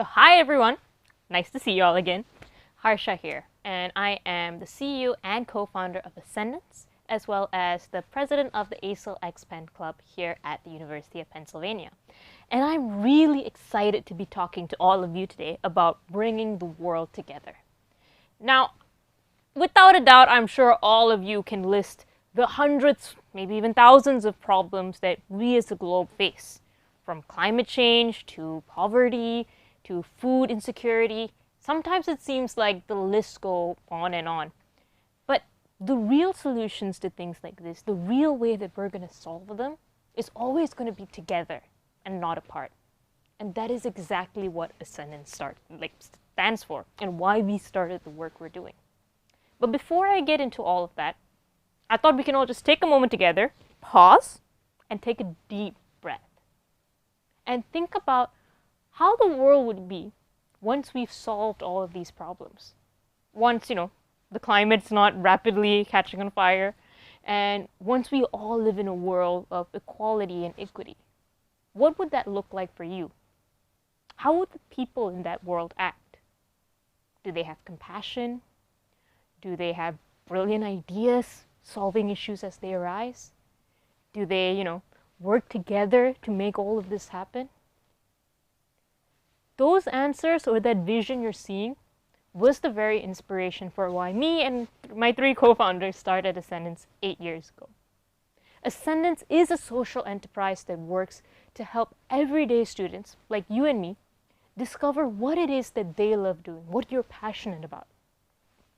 So hi everyone, nice to see you all again. Harsha here, and I am the CEO and co-founder of Ascendance, as well as the president of the ASELxPenn Club here at the University of Pennsylvania. And I'm really excited to be talking to all of you today about bringing the world together. Now, without a doubt, I'm sure all of you can list the hundreds, maybe even thousands of problems that we as a globe face, from climate change to poverty to food insecurity. Sometimes it seems like the lists go on and on. But the real solutions to things like this, the real way that we're going to solve them, is always going to be together and not apart. And that is exactly what Ascendance stands for and why we started the work we're doing. But before I get into all of that, I thought we can all just take a moment together, pause, and take a deep breath. And think about how the world would be once we've solved all of these problems. Once, the climate's not rapidly catching on fire, and once we all live in a world of equality and equity. What would that look like for you? How would the people in that world act? Do they have compassion? Do they have brilliant ideas, solving issues as they arise? Do they, work together to make all of this happen? Those answers, or that vision you're seeing, was the very inspiration for why me and my 3 co-founders started Ascendance 8 years ago. Ascendance is a social enterprise that works to help everyday students, like you and me, discover what it is that they love doing, what you're passionate about.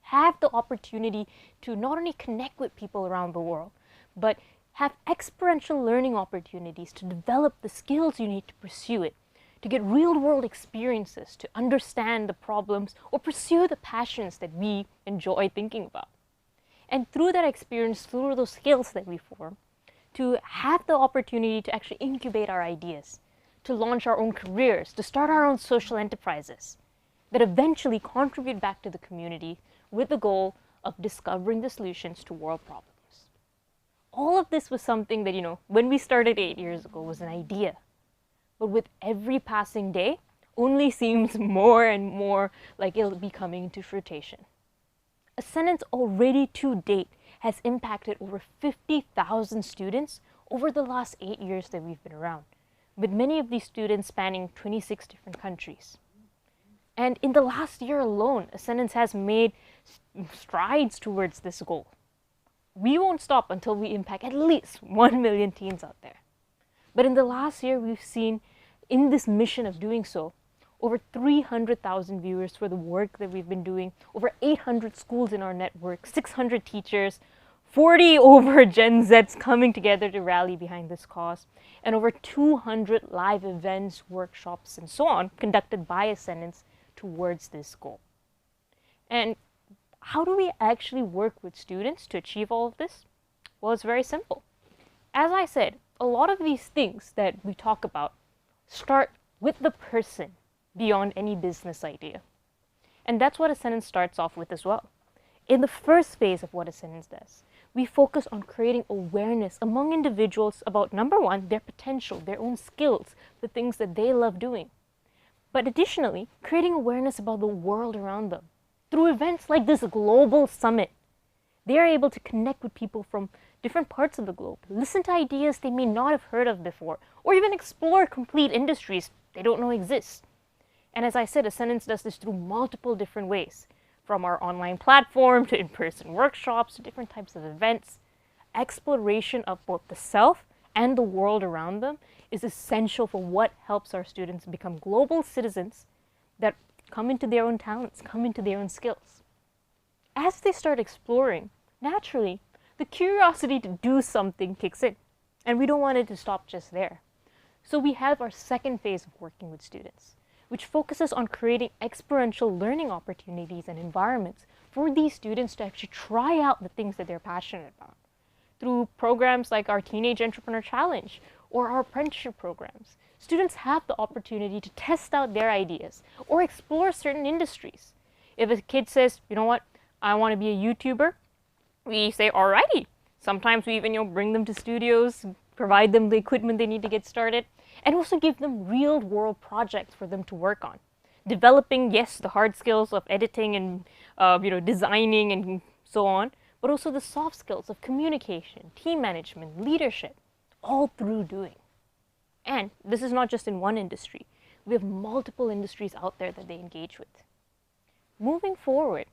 Have the opportunity to not only connect with people around the world, but have experiential learning opportunities to develop the skills you need to pursue it, to get real-world experiences, to understand the problems or pursue the passions that we enjoy thinking about. And through that experience, through those skills that we form, to have the opportunity to actually incubate our ideas, to launch our own careers, to start our own social enterprises that eventually contribute back to the community with the goal of discovering the solutions to world problems. All of this was something that, when we started 8 years ago, was an idea. But with every passing day, only seems more and more like it'll be coming to fruition. Ascendance already to date has impacted over 50,000 students over the last 8 years that we've been around, with many of these students spanning 26 different countries. And in the last year alone, Ascendance has made strides towards this goal. We won't stop until we impact at least 1 million teens out there. But in the last year, we've seen in this mission of doing so, over 300,000 viewers for the work that we've been doing, over 800 schools in our network, 600 teachers, 40 over Gen Zs coming together to rally behind this cause, and over 200 live events, workshops, and so on conducted by Ascendance towards this goal. And how do we actually work with students to achieve all of this? Well, it's very simple. As I said, a lot of these things that we talk about start with the person beyond any business idea. And that's what Ascendance starts off with as well. In the first phase of what Ascendance does, we focus on creating awareness among individuals about, number one, their potential, their own skills, the things that they love doing. But additionally, creating awareness about the world around them. Through events like this global summit, they are able to connect with people from different parts of the globe, listen to ideas they may not have heard of before, or even explore complete industries they don't know exist. And as I said, Ascendance does this through multiple different ways, from our online platform to in-person workshops to different types of events. Exploration of both the self and the world around them is essential for what helps our students become global citizens that come into their own talents, come into their own skills. As they start exploring, naturally, the curiosity to do something kicks in, and we don't want it to stop just there. So we have our second phase of working with students, which focuses on creating experiential learning opportunities and environments for these students to actually try out the things that they're passionate about. Through programs like our Teenage Entrepreneur Challenge or our apprenticeship programs, students have the opportunity to test out their ideas or explore certain industries. If a kid says, you know what, I want to be a YouTuber, we say, alrighty. Sometimes we even bring them to studios, provide them the equipment they need to get started, and also give them real-world projects for them to work on. developing, yes, the hard skills of editing and designing and so on, but also the soft skills of communication, team management, leadership, all through doing. And this is not just in one industry. We have multiple industries out there that they engage with. Moving forward,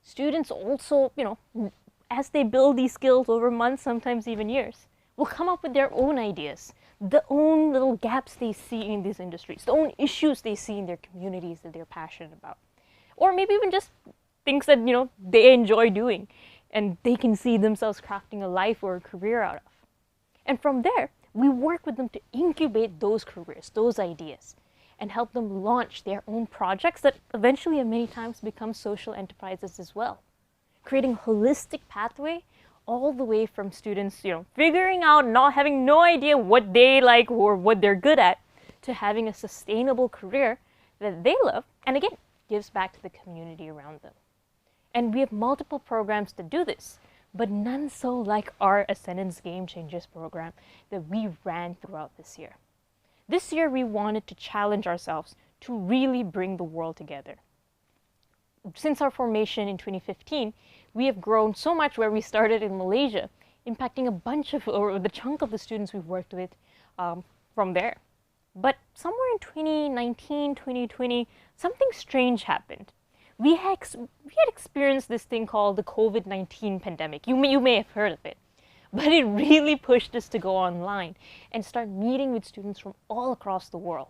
students also, as they build these skills over months, sometimes even years, will come up with their own ideas, the own little gaps they see in these industries, the own issues they see in their communities that they're passionate about. Or maybe even just things that, they enjoy doing and they can see themselves crafting a life or a career out of. And from there, we work with them to incubate those careers, those ideas, and help them launch their own projects that eventually and many times become social enterprises as well. Creating a holistic pathway all the way from students, figuring out, not having no idea what they like or what they're good at, to having a sustainable career that they love, and again, gives back to the community around them. And we have multiple programs to do this, but none so like our Ascendance Game Changers program that we ran throughout this year. This year, we wanted to challenge ourselves to really bring the world together. Since our formation in 2015, we have grown so much where we started in Malaysia, impacting a bunch of, or the chunk of the students we've worked with from there. But somewhere in 2019, 2020, something strange happened. We had experienced this thing called the COVID-19 pandemic. You may have heard of it. But it really pushed us to go online and start meeting with students from all across the world.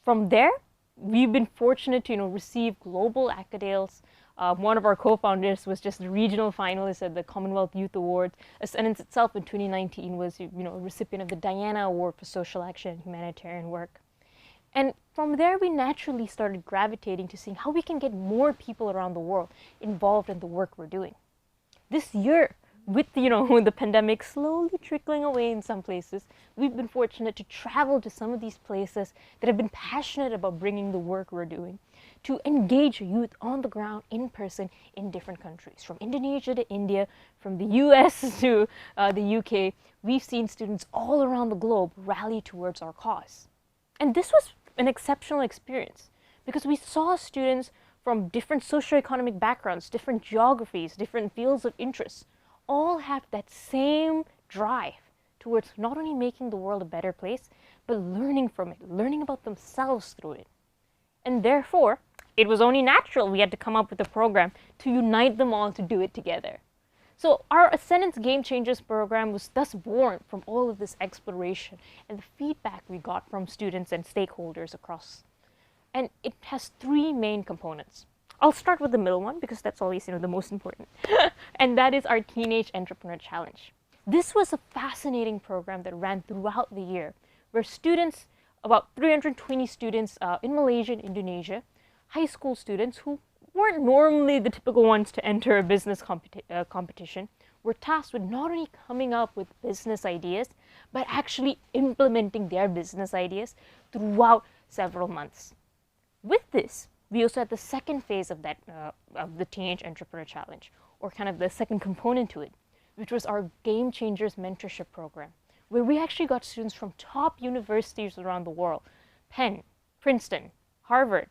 From there, we've been fortunate to receive global acadales. One of our co-founders was just the regional finalist at the Commonwealth Youth Awards. Ascendance itself in 2019 was a recipient of the Diana Award for Social Action and Humanitarian Work. And from there, we naturally started gravitating to seeing how we can get more people around the world involved in the work we're doing. This year, with the pandemic slowly trickling away in some places, we've been fortunate to travel to some of these places that have been passionate about bringing the work we're doing, to engage youth on the ground in person in different countries, from Indonesia to India, from the US to the UK. We've seen students all around the globe rally towards our cause. And this was an exceptional experience because we saw students from different socioeconomic backgrounds, different geographies, different fields of interest, all have that same drive towards not only making the world a better place, but learning from it, learning about themselves through it. And therefore, it was only natural we had to come up with a program to unite them all to do it together. So our Ascendance Game Changers program was thus born from all of this exploration and the feedback we got from students and stakeholders across. And it has three main components. I'll start with the middle one because that's always the most important. And that is our Teenage Entrepreneur Challenge. This was a fascinating program that ran throughout the year where students, about 320 students in Malaysia and Indonesia, high school students who weren't normally the typical ones to enter a business competition, were tasked with not only coming up with business ideas, but actually implementing their business ideas throughout several months. With this, we also had the second phase of that of the Teenage Entrepreneur Challenge, or kind of the second component to it, which was our Game Changers Mentorship Program, where we actually got students from top universities around the world, Penn, Princeton, Harvard,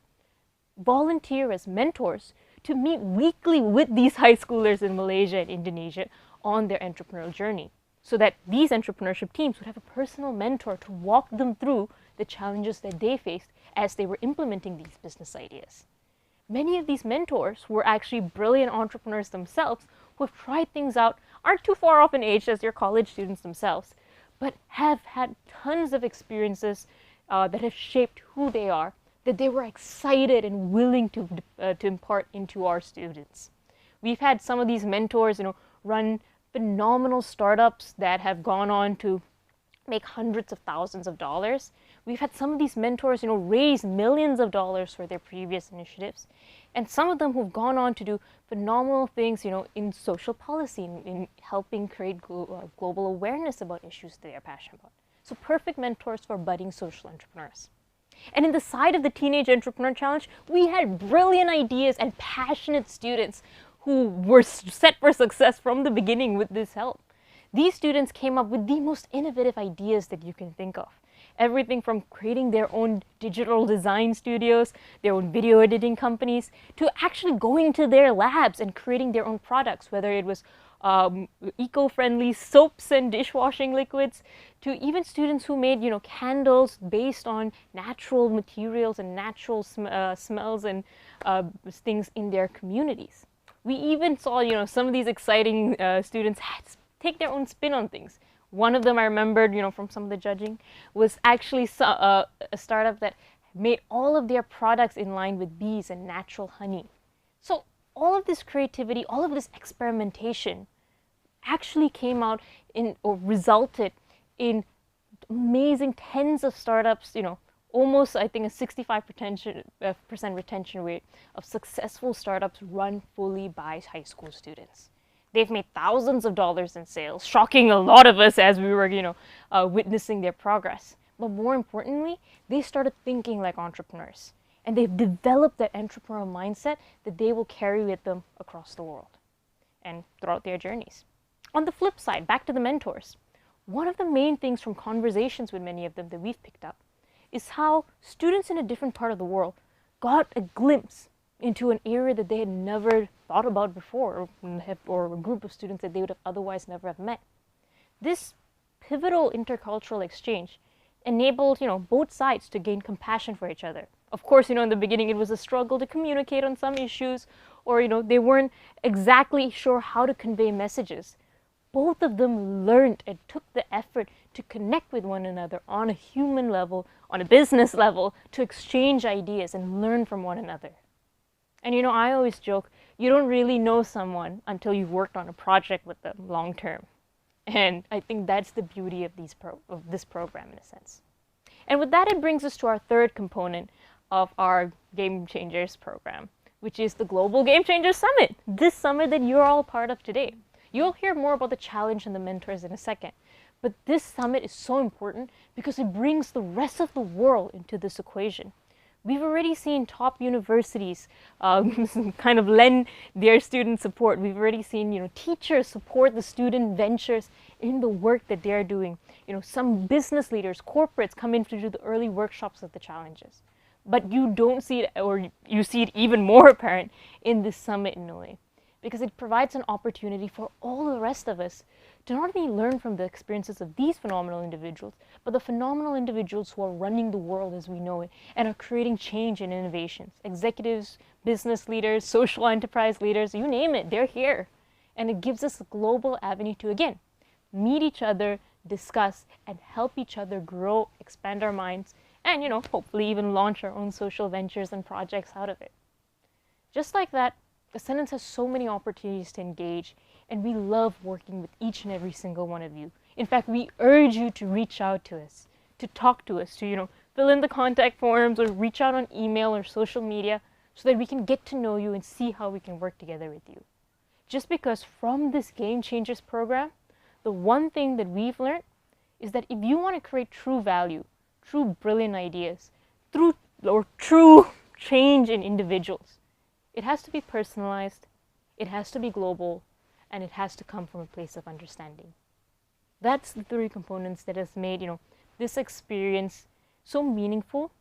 volunteer as mentors to meet weekly with these high schoolers in Malaysia and Indonesia on their entrepreneurial journey, so that these entrepreneurship teams would have a personal mentor to walk them through the challenges that they faced as they were implementing these business ideas. Many of these mentors were actually brilliant entrepreneurs themselves who have tried things out, aren't too far off in age as their college students themselves, but have had tons of experiences that have shaped who they are, that they were excited and willing to impart into our students. We've had some of these mentors, run phenomenal startups that have gone on to make hundreds of thousands of dollars. We've had some of these mentors, raise millions of dollars for their previous initiatives. And some of them who've gone on to do phenomenal things, in social policy, in helping create global awareness about issues that they're passionate about. So perfect mentors for budding social entrepreneurs. And in the side of the Teenage Entrepreneur Challenge, we had brilliant ideas and passionate students who were set for success from the beginning with this help. These students came up with the most innovative ideas that you can think of. Everything from creating their own digital design studios, their own video editing companies, to actually going to their labs and creating their own products, whether it was eco-friendly soaps and dishwashing liquids, to even students who made, candles based on natural materials and natural smells and things in their communities. We even saw, some of these exciting students take their own spin on things. One of them I remembered, from some of the judging, was actually a startup that made all of their products in line with bees and natural honey. So all of this creativity, all of this experimentation actually came out in, or resulted in amazing tens of startups, almost, I think, a 65% retention rate of successful startups run fully by high school students. They've made thousands of dollars in sales, shocking a lot of us as we were, witnessing their progress. But more importantly, they started thinking like entrepreneurs. And they've developed that entrepreneurial mindset that they will carry with them across the world and throughout their journeys. On the flip side, back to the mentors. One of the main things from conversations with many of them that we've picked up is how students in a different part of the world got a glimpse into an area that they had never thought about before, or a group of students that they would have otherwise never have met. This pivotal intercultural exchange enabled, both sides to gain compassion for each other. Of course, in the beginning it was a struggle to communicate on some issues, or, they weren't exactly sure how to convey messages. Both of them learned and took the effort to connect with one another on a human level, on a business level, to exchange ideas and learn from one another. And I always joke, you don't really know someone until you've worked on a project with them long term. And I think that's the beauty of this program in a sense. And with that, it brings us to our third component of our Game Changers program, which is the Global Game Changers Summit, this summit that you're all part of today. You'll hear more about the challenge and the mentors in a second, but this summit is so important because it brings the rest of the world into this equation. We've already seen top universities kind of lend their student support. We've already seen, teachers support the student ventures in the work that they're doing. Some business leaders, corporates come in to do the early workshops of the challenges. But you don't see it, or you see it even more apparent in this summit in a way, because it provides an opportunity for all the rest of us to not only learn from the experiences of these phenomenal individuals, but the phenomenal individuals who are running the world as we know it and are creating change and innovations. Executives, business leaders, social enterprise leaders, you name it, they're here. And it gives us a global avenue to, again, meet each other, discuss, and help each other grow, expand our minds, and, hopefully even launch our own social ventures and projects out of it. Just like that, Ascendance has so many opportunities to engage, and we love working with each and every single one of you. In fact, we urge you to reach out to us, to talk to us, to, fill in the contact forms or reach out on email or social media so that we can get to know you and see how we can work together with you. Just because from this Game Changers program, the one thing that we've learned is that if you want to create true value, true brilliant ideas, true change in individuals, it has to be personalized, it has to be global, and it has to come from a place of understanding. That's the three components that has made, this experience so meaningful,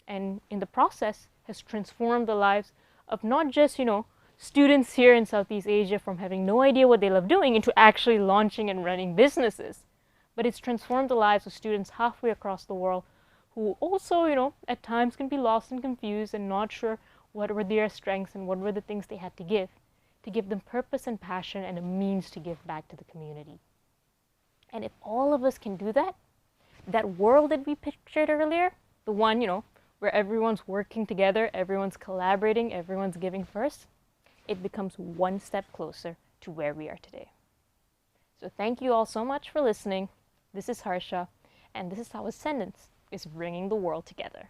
and in the process has transformed the lives of not just, students here in Southeast Asia from having no idea what they love doing into actually launching and running businesses. But it's transformed the lives of students halfway across the world who also, at times can be lost and confused and not sure what were their strengths and what were the things they had to give them purpose and passion and a means to give back to the community. And if all of us can do that, that world that we pictured earlier, the one, where everyone's working together, everyone's collaborating, everyone's giving first, it becomes one step closer to where we are today. So thank you all so much for listening. This is Harsha, and this is how Ascendance is bringing the world together.